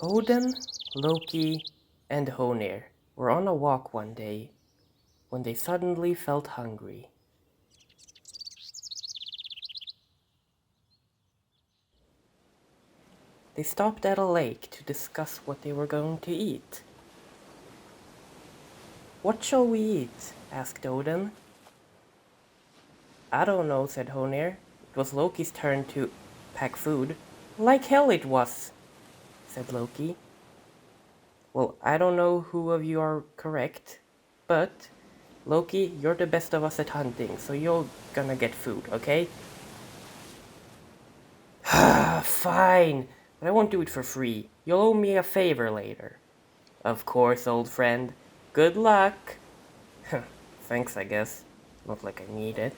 Odin, Loki, and Honir were on a walk one day when they suddenly felt hungry. They stopped at a lake to discuss what they were going to eat. "What shall we eat?" asked Odin. "I don't know," said Honir. It was Loki's turn to pack food. "Like hell it was," said Loki. "Well, I don't know who of you are correct, but Loki, you're the best of us at hunting, so you're gonna get food, okay?" "Fine, but I won't do it for free. You'll owe me a favor later." "Of course, old friend. Good luck." "Thanks, I guess. Not like I need it."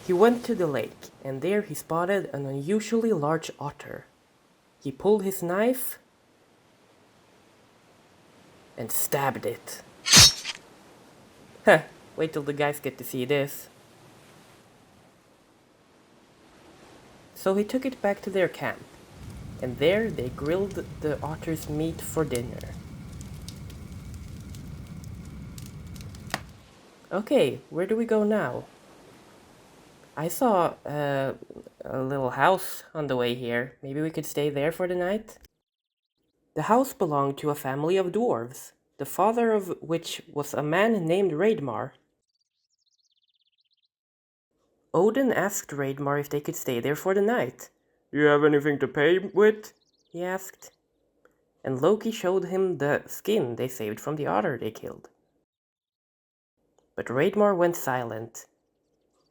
He went to the lake, and there he spotted an unusually large otter. He pulled his knife and stabbed it. Wait till the guys get to see this. So he took it back to their camp, and there they grilled the otter's meat for dinner. Okay, where do we go now? I saw a little house on the way here. Maybe we could stay there for the night? The house belonged to a family of dwarves, the father of which was a man named Raidmar. Odin asked Raidmar if they could stay there for the night. "You have anything to pay with?" he asked. And Loki showed him the skin they saved from the otter they killed. But Raidmar went silent,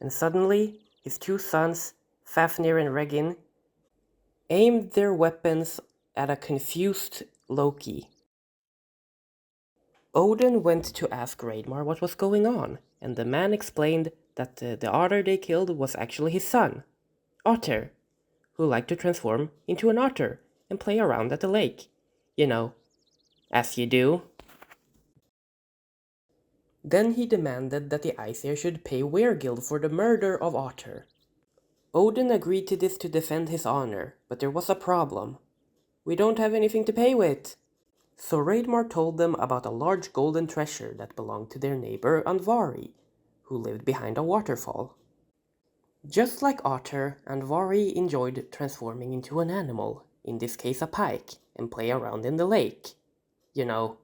and suddenly his two sons, Fafnir and Regin, aimed their weapons at a confused Loki. Odin went to ask Raidmar what was going on, and the man explained that the otter they killed was actually his son, Otter, who liked to transform into an otter and play around at the lake. You know, as you do. Then he demanded that the Aesir should pay Weregild for the murder of Otter. Odin agreed to this to defend his honor, but there was a problem. "We don't have anything to pay with." So Raidmar told them about a large golden treasure that belonged to their neighbor Andvari, who lived behind a waterfall. Just like Otter, Andvari enjoyed transforming into an animal, in this case a pike, and play around in the lake. You know,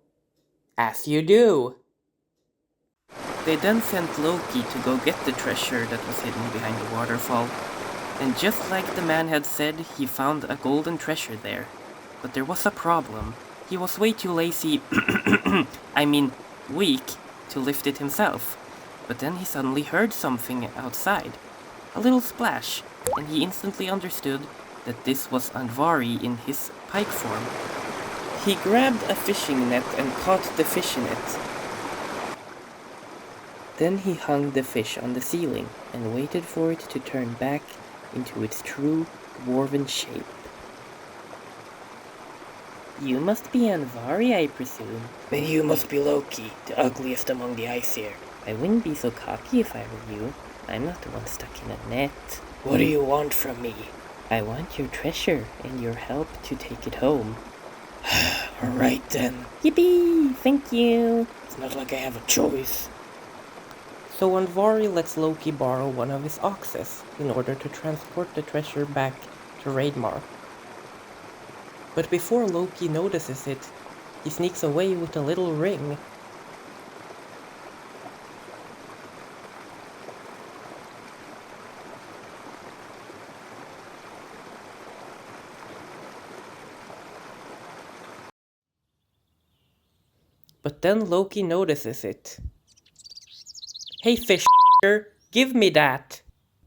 as you do. They then sent Loki to go get the treasure that was hidden behind the waterfall, and just like the man had said, he found a golden treasure there. But there was a problem. He was way too lazy, weak, to lift it himself. But then he suddenly heard something outside, a little splash, and he instantly understood that this was Andvari in his pike form. He grabbed a fishing net and caught the fish in it. Then he hung the fish on the ceiling and waited for it to turn back into its true dwarven shape. "You must be Andvari, I presume." "Then you must be Loki, the ugliest among the Aesir." "I wouldn't be so cocky if I were you. I'm not the one stuck in a net." "What do you want from me?" "I want your treasure and your help to take it home." "Alright then." "Yippee! Thank you." "It's not like I have a choice." So Andvari lets Loki borrow one of his oxes in order to transport the treasure back to Raidmar. But before Loki notices it, he sneaks away with a little ring. But then Loki notices it. "Hey fish, give me that!"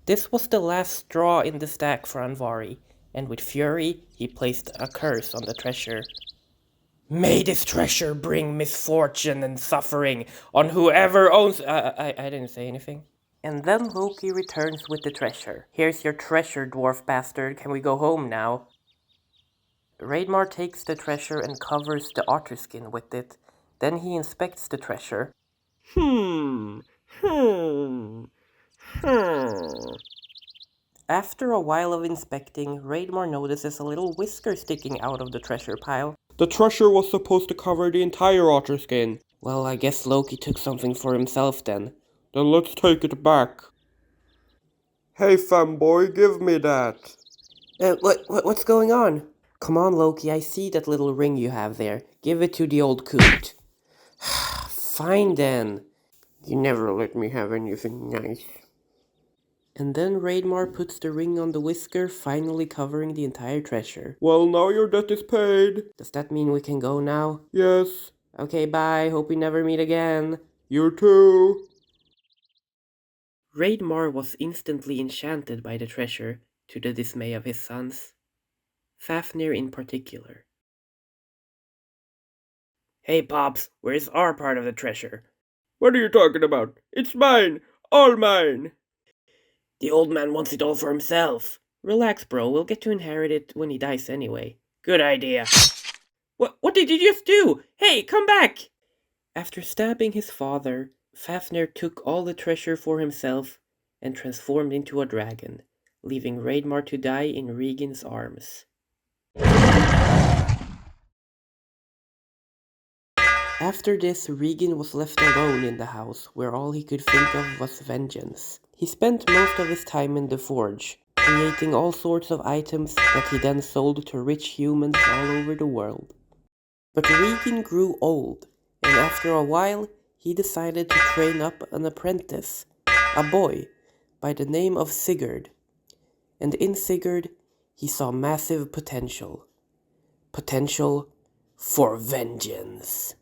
This was the last straw in the stack for Andvari, and with fury he placed a curse on the treasure. "May this treasure bring misfortune and suffering on whoever owns..." I didn't say anything. And then Loki returns with the treasure. "Here's your treasure, dwarf bastard. Can we go home now?" Raidmar takes the treasure and covers the otter skin with it. Then he inspects the treasure. After a while of inspecting, Raidmar notices a little whisker sticking out of the treasure pile. The treasure was supposed to cover the entire otter skin. Well, I guess Loki took something for himself then. Then let's take it back. Hey, fanboy, give me that. What's going on? Come on, Loki, I see that little ring you have there. Give it to the old coot. Fine then. You never let me have anything nice. And then Raidmar puts the ring on the whisker, finally covering the entire treasure. Well, now your debt is paid. Does that mean we can go now? Yes. Okay, bye. Hope we never meet again. You too. Raidmar was instantly enchanted by the treasure, to the dismay of his sons. Fafnir in particular. Hey, Pops, where's our part of the treasure? What are you talking about? It's mine! All mine! The old man wants it all for himself. Relax, bro. We'll get to inherit it when he dies anyway. Good idea. What did you just do? Hey, come back! After stabbing his father, Fafnir took all the treasure for himself and transformed into a dragon, leaving Raidmar to die in Regin's arms. After this, Regin was left alone in the house, where all he could think of was vengeance. He spent most of his time in the forge, creating all sorts of items that he then sold to rich humans all over the world. But Regin grew old, and after a while, he decided to train up an apprentice, a boy, by the name of Sigurd. And in Sigurd, he saw massive potential. Potential for vengeance.